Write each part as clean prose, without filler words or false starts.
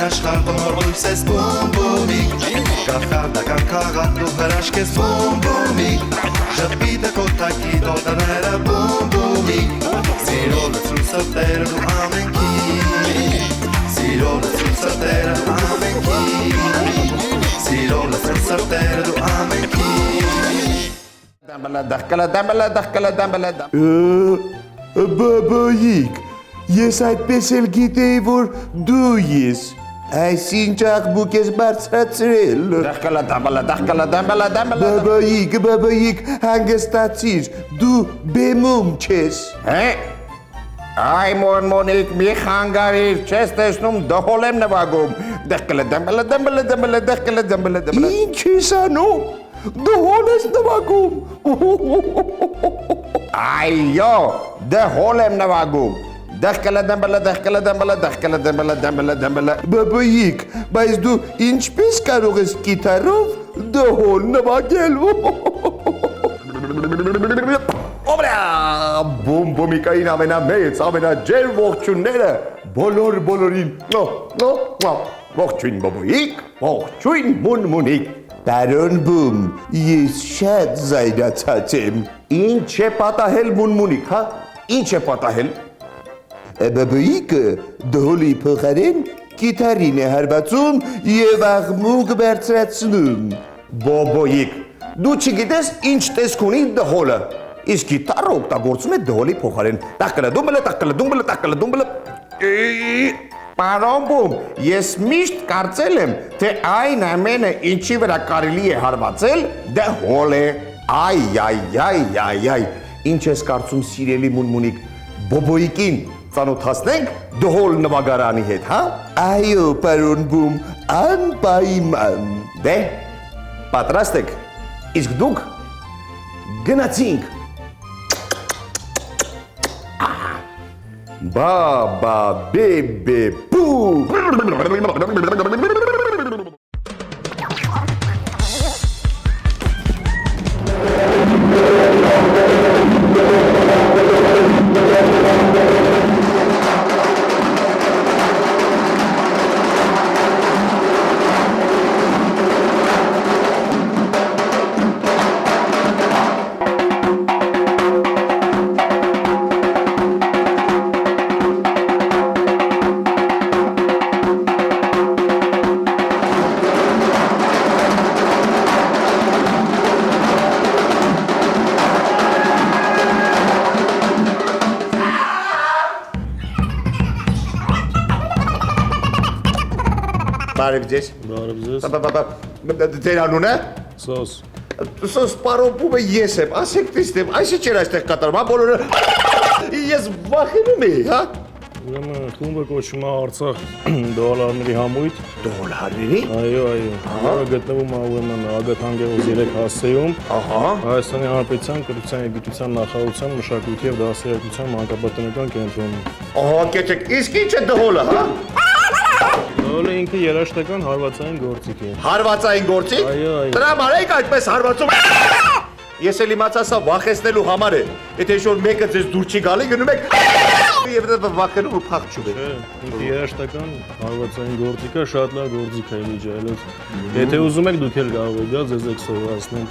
աշխարհ բոլոր լույս ես բումբումի Կախարդական քաղաք դու հրաշք ես բումբումի Ժպիտը կոթակի դոտաները բումբումի Սիրո լցրու սրտերը դու ամենքի Սիրո լցրու սրտերը դու ամենքի Սիրո լցրու սրտերը դու ամենքի Բաբայիկ, ես այդպես էլ գիտեի, որ դու ես, այսինչ աղբուկ ես բարձրացրել Բաբայիկ, հանգստացիր, դու բեմում չես Այ մոնմոնիկ մի խանգարիր, չես տեսնում դհոլ եմ նվագում Ինչ ես անում, դհոլ ես նվագում Այո, դհոլ եմ նվագում Բաբայիկ, բայց դու ինչպես կարող ես կիթառով դհոլ նվագել Բումբումիկային ամենամեծ, ամենաջեր ողջունները բոլորին Ողջույն բոբոյիկ, ողջույն մունմունիկ Պարոն բում, ես շատ զայրացած եմ Ինչ է պատահել մունմունիկ, հա? Ինչ է պատահել Բաբայիկը դհոլի փոխարեն կիթառին է հարվածում և աղմուկ բարձրացնում Բոբոյիկ, դու չգիտես ինչ տեսք ունի դհոլը Իսկ գիտարը օգտագործում է դհոլի փոխարեն տակկլը Պարոն բում, ես միշտ կարծել եմ, թե այն ամենը ինչի վրա կարելի է հարվածել, դհոլ է Այ, ինչ ես կարծում սիրելի մունմունիկ, բոբոյիկին ծանոթացնենք դհոլ նվագարանի հետ, հա? Այո, պարոն բում, անպայման Դե, պատրաստ եք, իսկ դուք գնացինք Բաբա, բեբե, պու Բարև ձեզ Ձեր անունը? Սոս Սոս պարոն բումը ես եմ, ասեք տեսնեմ, այս ինչ էր այստեղ կատարում, հա բոլորը Ես վախենում էի, հա? Ուրեմն խումբը կոչվում է Արցախ դոլարների համույթ Դոլարների? Այո, որը գտնվում է ուրեմն Ագաթան Գևորգ 3 հասցեում Հայաստանի Հանրապետության կրթության և գիտության նախարարության մշակույթի և դասերակցության մանկապարտեզնական կենտրոնում Ահա, կեցեք, իսկ ինչ է դհոլը, հա? Դոլը ինքը երաժշտական հարվածային գործիք է Հարվածային գործիք? Այո Դրա մարեք այդպես հարվածում Ես էլ իմացա սա վախեցնելու համար է Եթե ինչ-որ մեկը ձեզ դուր չի գալի գնում եք Եվ վախենում ու փախ չուբեք Ինքը երաժշտական հարվածային գործիք է, շատ լավ գործիք է իլիջը Եթե ուզում եք դուք էլ կարող եք գալ, ձեզ եք սովորացնեմ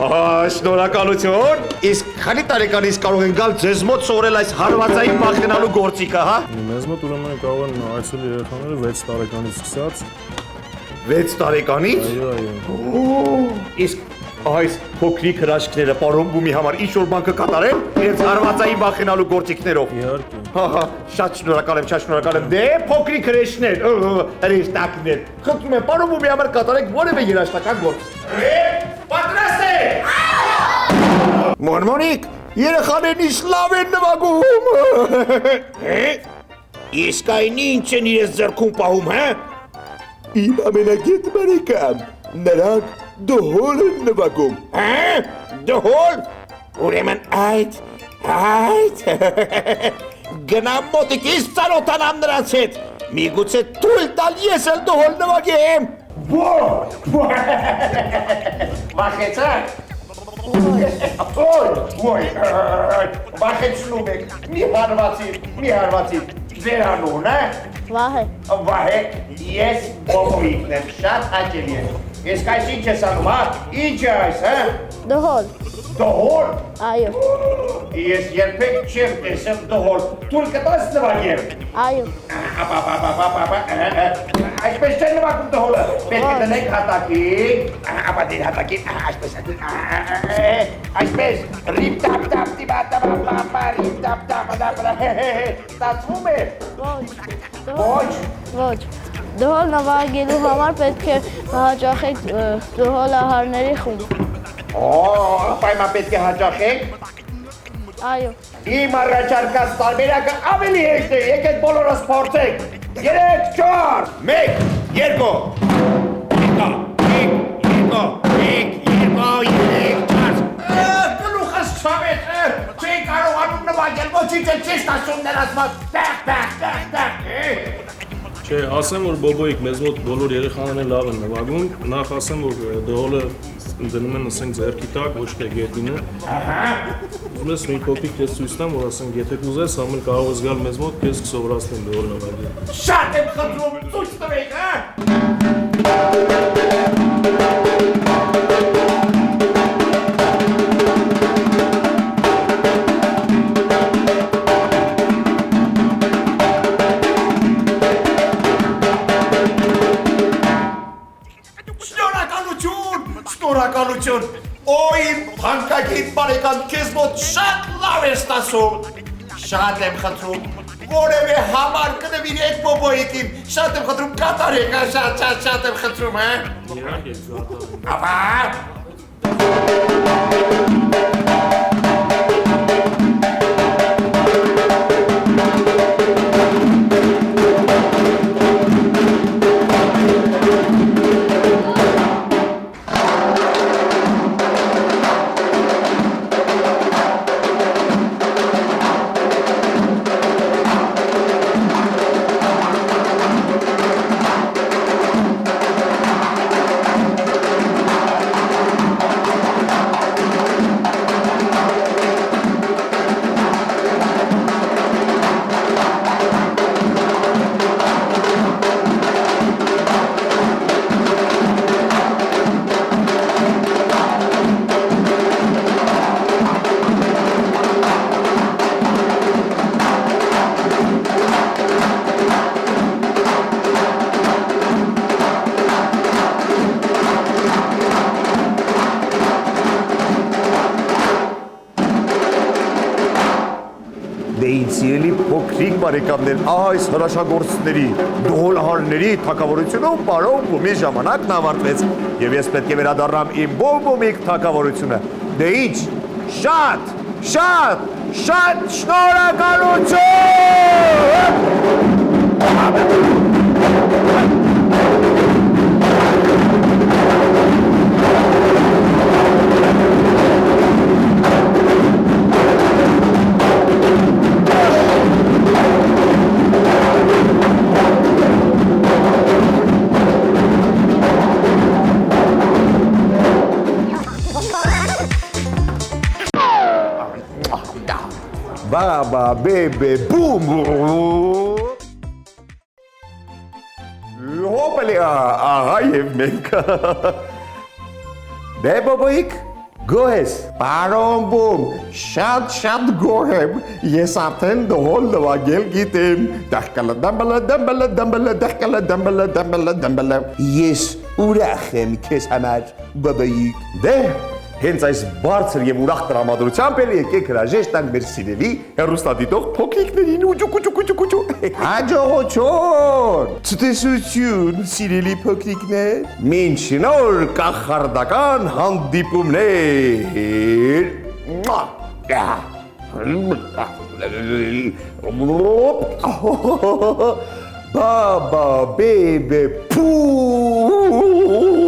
Շնորհակալություն Իսկ քանի տարեկանից կարող են գալ ձեզ մոտ սովորել այս հարվածային վախենալու գործիքը, հա? Մեզ մոտ ուրեմն կարող են այցել երեխաները 6 տարեկանից սկսած 6 տարեկանից? Այո Իսկ այս փոքրիկ հրաշքները պարոն բումի համար ինչ-որ բան կկատարեն իրենց հարվածային վախենալու գործիքներով Իհարկե Շատ շնորհակալ եմ Դե փոքրիկ հրեշներ, հրեշտակներ Խնդրում եմ պարոն բումի համար կատարեք որևէ երաժշտական գործ Պատրաստ եք Մոնմոնիկ, երեխաներն ինչ լավ են նվագում Իսկ այն ինչ են իրենց ձեռքում պահում, հա? Իմ ամենագետ բարեկամ, նրանք դհոլ են նվագում Դհոլ? Ուրեմն այդ Գնամ մոտիկից ծանոթանամ նրանց հետ Միգուցե թույլ տալ ես էլ դհոլ նվագեմ Վախեցաք Վախեցնում եք Մի հարվածիր Ձեր անուն, Վահե։ Վահե, ես Բոբոիկն եմ, շատ հաճելի է։ Ես կայս ինչ ես անում, հա? Ինչ է այս, հա? Դհոլ։ Դհոլ։ Այո։ Ես երբեք չեմ տեսել դհոլ։ Դուր կտաս նվագել։ Այո։ Այսպես չեն նվագում դհոլը։ Պետք է դնենք հատակին, ապա դիր հատակին, այսպես, ռիպ տապ տապ տիպա տապա ռիպ տապ տապ ստացվում է։ Ոչ։ Ոչ։ Դհոլ նվագելու համար պետք է հաճախեք դհոլահարների խումբ։ Պայման պետք է հաճախենք։ Այո։ Իմ առաջարկած տարբերակը ավելի հեշտ է, եկեք բոլորս փորձենք։ 3, 4, 1, 2, 3, 4 գլուխս չավեց, չի կարողանում նվագել, ոչինչ է ճիշտ ասում նրանց մոտ, տեղ, Չէ, ասեմ, որ Բոբոիկ մեզ մոտ բոլոր երեխաները լավ են նվագում, նախ ասեմ, որ դհոլը դնում են ասենք ձեռքի տակ, ոչ թե գետինը։ Ուզում ես մի փոքրիկ քեզ ցույց տամ, որ ասենք, եթե կուզես, ամեն կարող ես գալ մեզ մոտ, քեզ կսովորացնեմ դհոլ նվագել։ շատ եմ խնդրում, ցույց տվեք, հա։ Շնորհակալություն, իմ թանկագին բարեկամ, քեզ մոտ շատ լավ է ստացում, շատ եմ խնդրում, որևէ համար կնվիրեք Բոբոիկին, շատ եմ խնդրում, կատարեք, շատ եմ խնդրում, հա։ Իհարկե, կատարեմ։ Ապա։ Սիրելի փոքրիկ բարեկամներ, այս հրաշագործների, դհոլահարների թագավորությունում պարոն Բոմի ժամանակն ավարտվեց եւ ես պետք է վերադառնամ իմ Բոմիկ թագավորությունը։ Դե ինչ, շատ Baba, bebe, boom! Հոպելի, ահա և մենք։ Դե Բոբոիկ, գոհ ես։ Պարոն Բոմ, շատ գոհ եմ։ Ես արդեն դհոլ նվագել գիտեմ։ Ես ուրախ եմ քեզ համար, Բոբոիկ։ Դե հենց այս բարձր եւ ուրախ տրամադրությամբ էլ եկեք հրաժեշտ տանք մեր սիրելի հեռուստադիտող փոքրիկներին ու ջուկուջուկուջուկուջու։ Հաջողություն, ցտեսություն, սիրելի փոքրիկներ։ Մինչ նոր կախարդական հանդիպումներ։ Բաբա, բեբե, փու